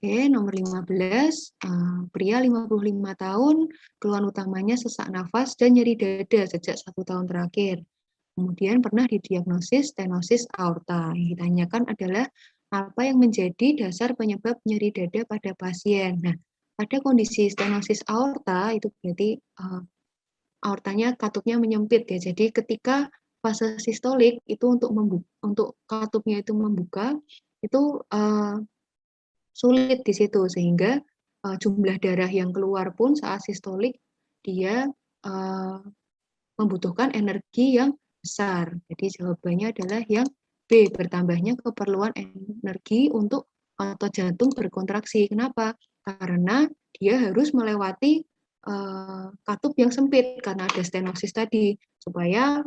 Oke, nomor 15, pria 55 tahun, keluhan utamanya sesak nafas dan nyeri dada sejak 1 tahun terakhir. Kemudian pernah didiagnosis stenosis aorta. Yang ditanyakan adalah apa yang menjadi dasar penyebab nyeri dada pada pasien. Nah, pada kondisi stenosis aorta itu berarti aortanya katupnya menyempit ya. Jadi ketika fase sistolik itu untuk katupnya itu membuka itu sulit di situ sehingga jumlah darah yang keluar pun saat sistolik dia membutuhkan energi yang besar. Jadi jawabannya adalah yang B, bertambahnya keperluan energi untuk otot jantung berkontraksi. Kenapa? Karena dia harus melewati katup yang sempit karena ada stenosis tadi supaya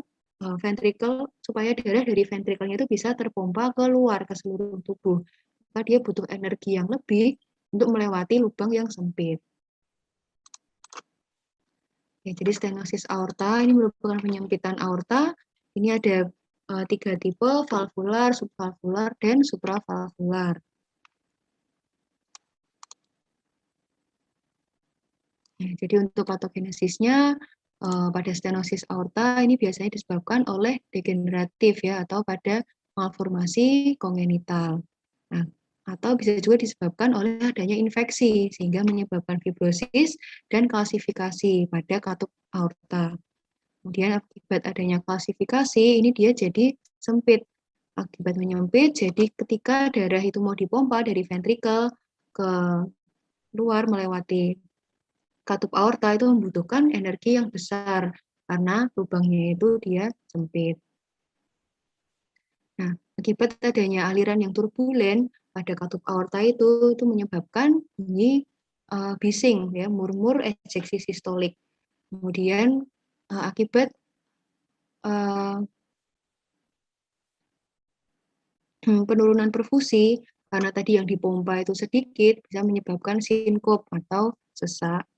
supaya darah dari ventrikelnya itu bisa terpompa keluar ke seluruh tubuh. Maka dia butuh energi yang lebih untuk melewati lubang yang sempit. Ya, jadi stenosis aorta ini merupakan penyempitan aorta. Ini ada 3 tipe, valvular, subvalvular, dan supravalvular. Ya, jadi untuk patogenesisnya pada stenosis aorta ini biasanya disebabkan oleh degeneratif ya atau pada malformasi kongenital. Nah, atau bisa juga disebabkan oleh adanya infeksi sehingga menyebabkan fibrosis dan kalsifikasi pada katup aorta. Kemudian akibat adanya kalsifikasi ini dia jadi sempit. Akibat menyempit, jadi ketika darah itu mau dipompa dari ventrikel ke luar melewati katup aorta itu membutuhkan energi yang besar karena lubangnya itu dia sempit. Nah, akibat adanya aliran yang turbulen pada katup aorta itu menyebabkan bunyi bising ya, murmur ejeksi sistolik. Kemudian akibat penurunan perfusi karena tadi yang dipompa itu sedikit bisa menyebabkan sinkop atau sesak.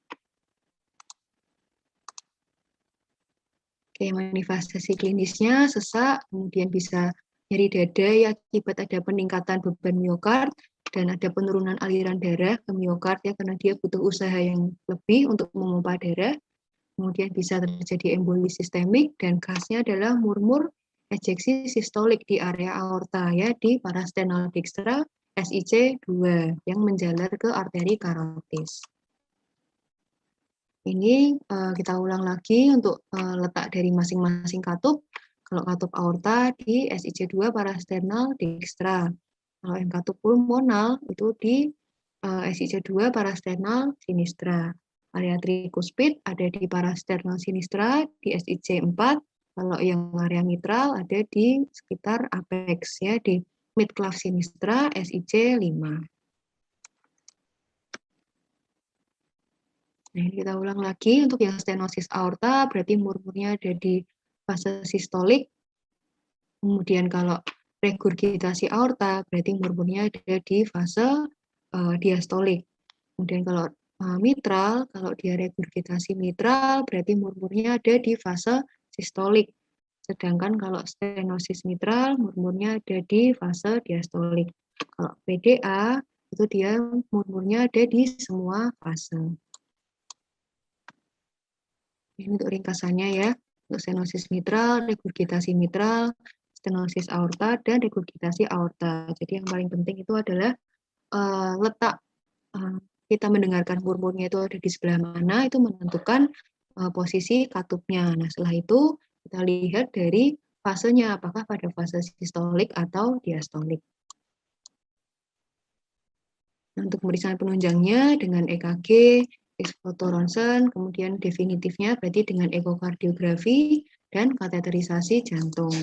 Oke, manifestasi klinisnya sesak, kemudian bisa nyeri dada ya akibat ada peningkatan beban miokard dan ada penurunan aliran darah ke miokard ya karena dia butuh usaha yang lebih untuk memompa darah. Kemudian bisa terjadi emboli sistemik dan khasnya adalah murmur ejeksi sistolik di area aorta ya di parasternal dextra SIC 2 yang menjalar ke arteri karotis. Ini kita ulang lagi untuk letak dari masing-masing katup. Kalau katup aorta di SIC2 parasternal dextra. Kalau yang katup pulmonal itu di SIC2 parasternal sinistra. Area trikuspid ada di parasternal sinistra di SIC4. Kalau yang area mitral ada di sekitar apex ya di midclav sinistra SIC5. Nah, ini kita ulang lagi untuk yang stenosis aorta, berarti murmurnya ada di fase sistolik. Kemudian kalau regurgitasi aorta, berarti murmurnya ada di fase diastolik. Kemudian kalau mitral, kalau dia regurgitasi mitral, berarti murmurnya ada di fase sistolik. Sedangkan kalau stenosis mitral, murmurnya ada di fase diastolik. Kalau PDA, itu dia murmurnya ada di semua fase. Ini untuk ringkasannya ya, untuk stenosis mitral, regurgitasi mitral, stenosis aorta, dan regurgitasi aorta. Jadi yang paling penting itu adalah letak kita mendengarkan murmurnya itu ada di sebelah mana, itu menentukan posisi katupnya. Nah, setelah itu kita lihat dari fasenya, apakah pada fase sistolik atau diastolik. Nah, untuk pemeriksaan penunjangnya dengan EKG, fotoronsen, kemudian definitifnya berarti dengan ekokardiografi dan kateterisasi jantung.